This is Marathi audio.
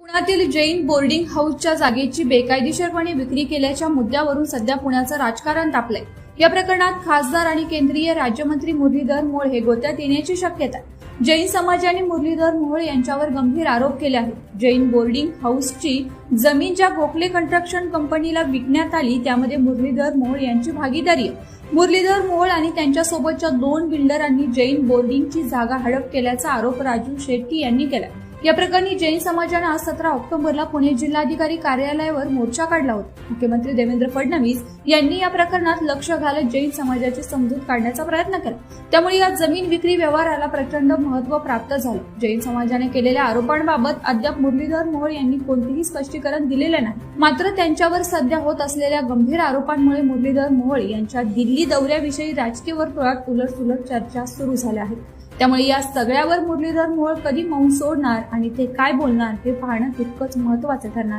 पुण्यातील जैन बोर्डिंग हाऊसच्या जागेची बेकायदेशीरपणे विक्री केल्याच्या मुद्द्यावरून सध्या पुण्याचं राजकारण तापलंय। या प्रकरणात खासदार आणि केंद्रीय राज्यमंत्री मुरलीधर मोहोळ हे गोत्यात येण्याची शक्यता आहे। जैन समाजाने मुरलीधर मोहोळ यांच्यावर गंभीर आरोप केले आहेत। जैन बोर्डिंग हाऊसची जमीन ज्या गोखले कन्स्ट्रक्शन कंपनीला विकण्यात आली त्यामध्ये मुरलीधर मोहोळ यांची भागीदारी आहे। मुरलीधर मोहोळ आणि त्यांच्यासोबतच्या 2 बिल्डरांनी जैन बोर्डिंगची जागा हडप केल्याचा आरोप राजू शेट्टी यांनी केला। या प्रकरणी जैन समाजाने आज 17 ऑक्टोबरला पुणे जिल्हाधिकारी कार्यालयावर मोर्चा काढला होता। मुख्यमंत्री देवेंद्र फडणवीस यांनी या प्रकरणात लक्ष घालत जैन समाजाची समजूत काढण्याचा प्रयत्न केला। त्यामुळे या जमीन विक्री व्यवहाराला प्रचंड महत्त्व प्राप्त झालं। जैन समाजाने केलेल्या आरोपांबाबत अद्याप मुरलीधर मोहोळ यांनी कोणतेही स्पष्टीकरण दिलेले नाही। मात्र त्यांच्यावर सध्या होत असलेल्या गंभीर आरोपांमुळे मुरलीधर मोहोळ यांच्या दिल्ली दौऱ्याविषयी राजकीय वर्तुळात उलटसुलट चर्चा सुरू झाल्या आहेत। त्यामुळे या सगळ्यावर मुरलीधर मोहोळ कधी मौन सोडणार आणि ते काय बोलणार हे पाहणं तितकंच महत्त्वाचं ठरणार।